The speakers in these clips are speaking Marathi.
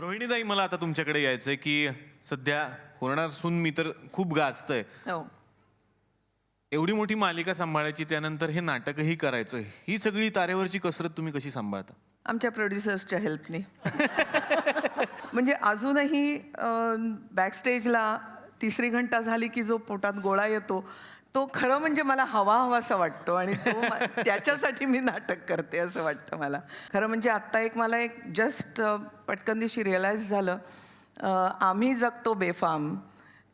रोहिणीताई, मला आता तुमच्याकडे यायचंय की सध्या होणार सून मी तर खूप गाजतंय. हो. एवढी मोठी मालिका सांभाळायची, त्यानंतर हे नाटकही करायचं, ही सगळी तारेवरची कसरत तुम्ही कशी सांभाळता? आमच्या प्रोड्युसर्सच्या हेल्पने. म्हणजे अजूनही बॅकस्टेजला तिसरी घंटा झाली की जो पोटात गोळा येतो तो खरं म्हणजे मला हवा हवासा वाटतो आणि तो त्याच्यासाठी मी नाटक करते असं वाटतं मला. खरं म्हणजे आत्ता मला एक जस्ट पटकन दिवशी रिअलाईज झालं, आम्ही जगतो बेफाम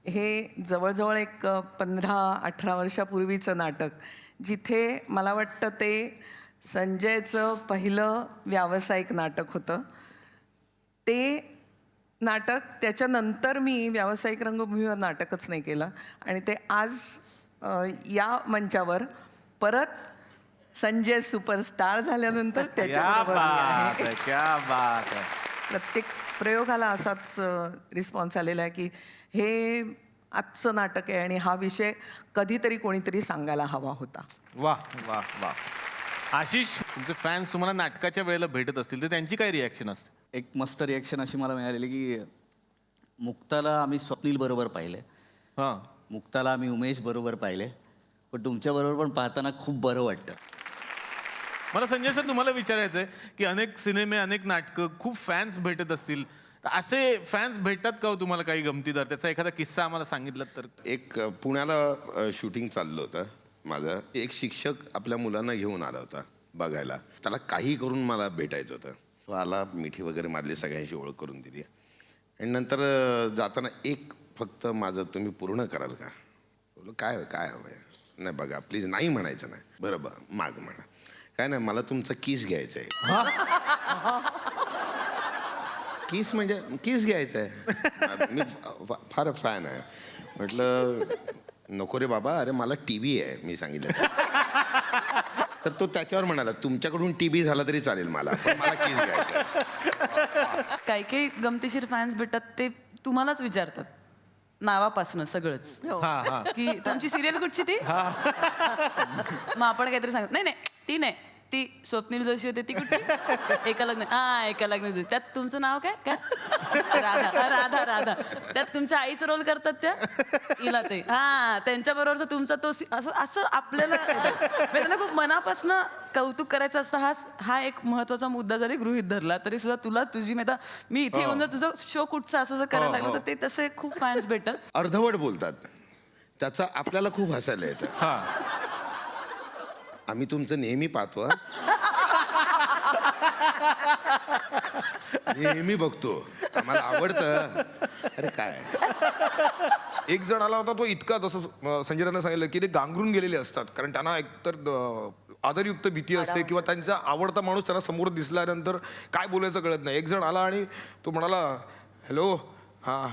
हे जवळजवळ एक 15-18 वर्षापूर्वीचं नाटक, जिथे मला वाटतं ते संजयचं पहिलं व्यावसायिक नाटक होतं. ते नाटक त्याच्यानंतर मी व्यावसायिक रंगभूमीवर नाटकच नाही केलं आणि ते आज या मंचावर परत संजय सुपरस्टार झाल्यानंतर त्याच्याबरोबर आहे. क्या बात आहे. प्रत्येक प्रयोगाला असाच रिस्पॉन्स आलेला आहे की हे आजचं नाटक आहे आणि हा विषय कधीतरी कोणीतरी सांगायला हवा होता. वा वा वा. आशिष, तुमचे फॅन्स तुम्हाला नाटकाच्या वेळेला भेटत असतील तर त्यांची काय रिॲक्शन असते? एक मस्त रिॲक्शन अशी मला मिळालेली की मुक्ताला आम्ही स्वप्नील बरोबर पाहिले, हां, मुक्ताला आम्ही उमेश बरोबर पाहिले, पण तुमच्याबरोबर पण पाहताना खूप बरं वाटतं. मला संजय सर तुम्हाला विचारायचं आहे की अनेक सिनेमे, अनेक नाटकं, खूप फॅन्स भेटत असतील, तर असे फॅन्स भेटतात का हो तुम्हाला काही गमतीदार? त्याचा एखादा किस्सा आम्हाला सांगितलं तर. एक पुण्याला शूटिंग चाललं होतं माझं. एक शिक्षक आपल्या मुलांना घेऊन आला होता बघायला. त्याला काही करून मला भेटायचं होतं. तो आला, मिठी वगैरे मारली, सगळ्यांशी ओळख करून दिली आणि नंतर जाताना एक फक्त माझं तुम्ही पूर्ण कराल का? बोललो काय काय हवं आहे? नाही बघा प्लीज, नाही म्हणायचं नाही. बरं माग म्हणा. काय नाही, मला तुमचा किस घ्यायचा आहे. किस म्हणजे किस घ्यायचा आहे. मी फार फॅन आहे. म्हटलं नको रे बाबा, अरे मला टीव्ही आहे मी सांगितलं. तर तो त्याच्यावर म्हणाला तुमच्याकडून टीव्ही झाला तरी चालेल मला, पण मला किस घ्यायचा. काही काही गमतीशीर फॅन्स भेटतात ते तुम्हालाच विचारतात नावापासनं सगळंच, की तुमची सिरियल कुठची ती. मग आपण काहीतरी सांगत नाही नाही ती नाही, ती स्वप्नील जोशी होते ती कुठली, एका लग्न, हा एका लग्न, त्यात तुमचं नाव काय काय राधा, राधा राधा, त्यात तुमच्या आईचं रोल करतात त्या इला ते, हा त्यांच्याबरोबरचा तुमचा तो असं असं आपल्याला त्यांना खूप मनापासनं कौतुक करायचं असतं. हा एक महत्वाचा मुद्दा जरी गृहीत धरला तरी सुद्धा तुला तुझी मी इथे येऊन जर तुझं शो कुठचा असं जर करायला लागलं तर ते तसे खूप फॅन्स भेटतात. अर्धवट बोलतात, त्याचा आपल्याला खूप हसायला येतं. आम्ही तुमचं नेहमी पाहतो, नेहमी बघतो, आम्हाला आवडतं. अरे काय, एक जण आला होता तो इतका, जसं संजयरावने सांगितलं की ते गांगरून गेलेले असतात, कारण त्यांना एकतर आदरयुक्त भीती असते किंवा त्यांचा आवडता माणूस त्यांना समोर दिसल्यानंतर काय बोलायचं कळत नाही. एक जण आला आणि तो म्हणाला हॅलो, हा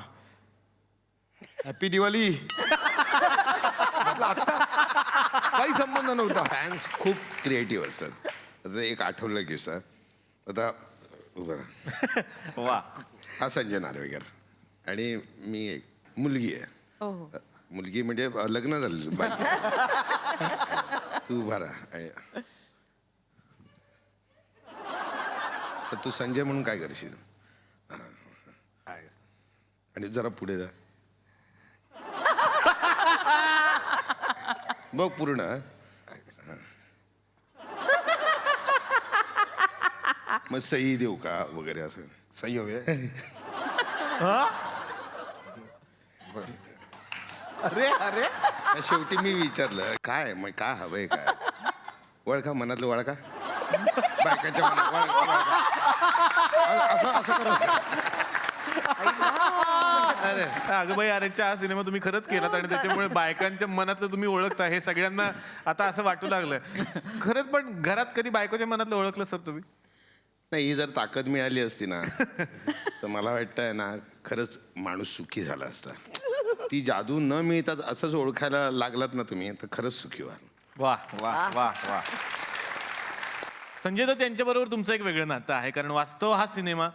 हॅपी दिवाळी. काही संबंध नव्हता. फॅन्स खूप क्रिएटिव्ह असतात. आता एक आठवलं किस्सा. आता बरं, वा. हा संजय नार्वेकर आणि मी एक मुलगी आहे. मुलगी म्हणजे लग्न झालं बाई. तू बरा आहे तर तू संजय म्हणून काय करशील? आणि जरा पुढे जा बघ पूर्ण. मग सही देऊ का वगैरे असं. सही हवे. अरे अरे, शेवटी मी विचारलं काय, मग काय हवंय काय? ओळखा मनातलं, ओळखा बायकांच्या मनात, असं असं करा. अरे अगं बाई, अरे हा सिनेमा तुम्ही खरंच केलात आणि त्याच्यामुळे बायकांच्या मनातलं तुम्ही ओळखता हे सगळ्यांना आता असं वाटू लागलंय खरंच. पण घरात कधी बायकोच्या मनातलं ओळखलं सर तुम्ही? नाही, ही जर ताकद मिळाली असती ना तर मला वाटतंय ना खरंच माणूस सुखी झाला असता. ती जादू न मिळतात असंच ओळखायला लागलात ना तुम्ही तर खरंच सुखी व्हाल. वा वा वा वा. संजय दत्त यांच्याबरोबर तुमचं एक वेगळं नातं आहे, कारण वास्तव हा सिनेमा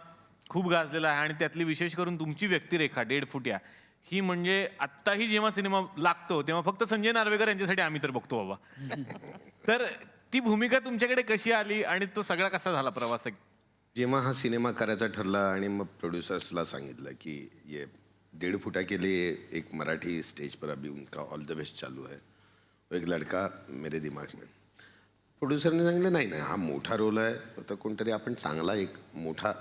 खूप गाजलेला आहे आणि त्यातली विशेष करून तुमची व्यक्तिरेखा 1.5 फुट्या ही म्हणजे आत्ताही जेव्हा सिनेमा लागतो तेव्हा फक्त संजय नार्वेकर यांच्यासाठी आम्ही तर बघतो बाबा. तर ती भूमिका तुमच्याकडे कशी आली आणि तो सगळा कसा झाला प्रवास? जेव्हा हा सिनेमा करायचा ठरला आणि मग प्रोड्युसर्सला सांगितलं की ये 1.5 फुटा के लिए एक मराठी स्टेज पर अभी उनका ऑल द बेस्ट चालू है, वो एक लड़का मेरे दिमाग में. प्रोड्युसरने सांगितलं नाही नाही, हा मोठा रोल आहे, तर कोणतरी आपण चांगला एक मोठा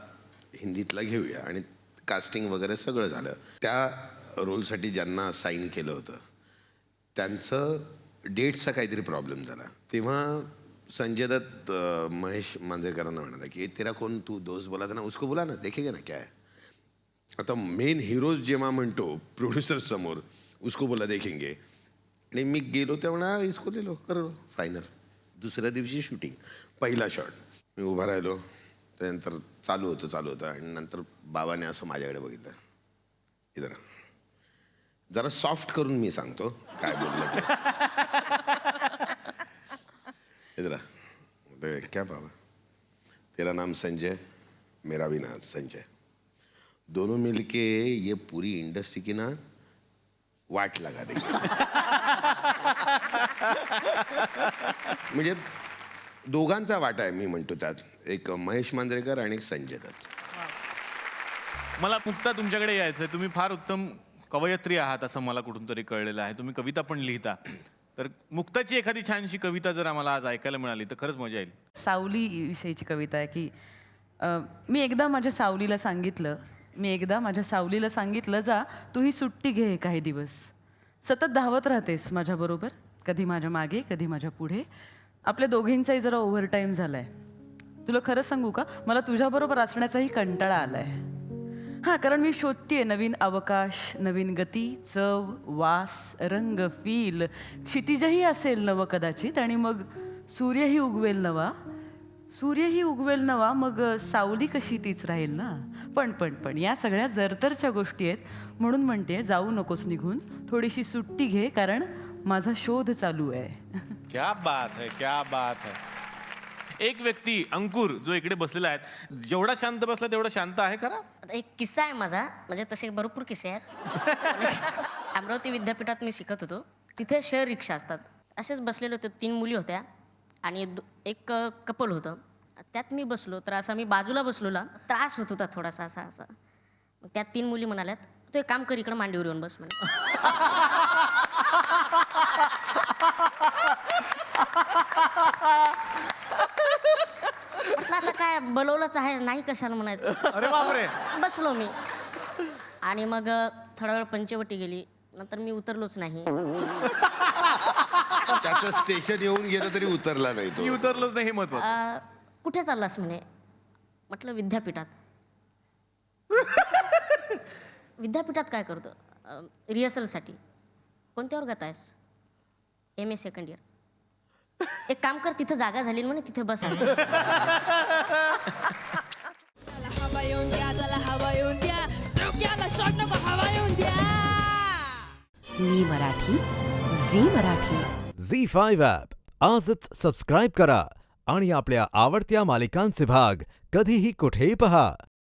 हिंदीतला घेऊया. आणि कास्टिंग वगैरे सगळं झालं. त्या रोलसाठी ज्यांना साईन केलं होतं त्यांचं डेटचा काहीतरी प्रॉब्लेम झाला. तेव्हा संजय दत्त महेश मांजरेकरांना म्हणाला की तेरा कोण तू दोस्त बोला था ना, उसको बोला ना, देखेगा ना क्या है. आता मेन हिरोज जेव्हा म्हणतो प्रोड्युसर समोर उसको बोला देखेंगे, आणि मी गेलो तेव्हा इसको दिलो करो फायनल. दुसऱ्या दिवशी शूटिंग, पहिला शॉट, मी उभा राहिलो, त्यानंतर चालू होतं आणि नंतर बाबाने असं माझ्याकडे बघितलं, इधर जरा सॉफ्ट करून मी सांगतो काय बोललं ते. इधर क्या बाबा, तेरा नाम संजय, मेरा भी नाम संजय, दोनों मिलके ये पूरी इंडस्ट्री की ना वाट लगा देंगे. म्हणजे दोघांचा वाटा आहे मी म्हणतो त्यात, एक महेश मांजरेकर आणि एक संजय दत्त. मला मुक्ता तुमच्याकडे यायचं आहे. तुम्ही फार उत्तम कवयित्री आहात असं मला कुठून तरी कळलेलं आहे. तुम्ही कविता पण लिहिता. तर मुक्ताची एखादी छानशी कविता जर आम्हाला आज ऐकायला मिळाली तर खरंच मजा येईल. सावली विषयीची कविता आहे की मी एकदा माझ्या सावलीला सांगितलं जा तू ही सुट्टी घे काही दिवस. सतत धावत राहतेस माझ्याबरोबर, कधी माझ्या मागे कधी माझ्या पुढे. आपल्या दोघींचाही जरा ओव्हरटाईम झालाय. तुला खरं सांगू का, मला तुझ्याबरोबर असण्याचाही कंटाळा आलाय. हां, कारण मी शोधतेय नवीन अवकाश, नवीन गती, चव, वास, रंग, फील. क्षितिजही असेल नवं कदाचित, आणि मग सूर्यही उगवेल नवा, मग सावली कशी तीच राहील ना. पण या सगळ्या जरतरच्या गोष्टी आहेत. म्हणून म्हणते जाऊ नकोस निघून, थोडीशी सुट्टी घे, कारण माझा शोध चालू आहे. क्या बात है, क्या बात है. एक व्यक्ती अंकुर जो इकडे बसलेला आहे, जेवढा शांत बसला तेवढा शांत आहे खरा. एक किस्सा आहे माझा, म्हणजे तसे भरपूर किस्से आहेत. अमरावती विद्यापीठात मी शिकत होतो. तिथे शेअर रिक्षा असतात. असेच बसलेले होते, 3 मुली होत्या आणि एक कपल होतं. त्यात मी बसलो, तर असा मी बाजूला बसलोला, त्रास होत होता थोडासा असा. त्यात 3 मुली म्हणाल्यात, तू एक काम कर, इकडं मांडीवर येऊन बस म्हणे. म्हटलं आता काय बोलवलंच आहे, नाही कशाला म्हणायचं. अरे बापरे. बसलो मी आणि मग थोडा वेळ पंचवटी गेली. नंतर मी उतरलोच नाही. त्याचं स्टेशन येऊन गेलं तरी उतरला नाही तो. मी उतरलोच नाही हे महत्वाचं. कुठे चाललास म्हणे. म्हटलं विद्यापीठात. विद्यापीठात काय करतो. रिहर्सलसाठी. कोणत्या वर्गात आहेस. MA second year. एक काम कर, तिथं जागा झाली म्हणे, तिथे बस. मी मराठी, झी मराठी. झी5 ॲप आजच सबस्क्राईब करा आणि आपल्या आवडत्या मालिकांचे भाग कधीही कुठेही पहा.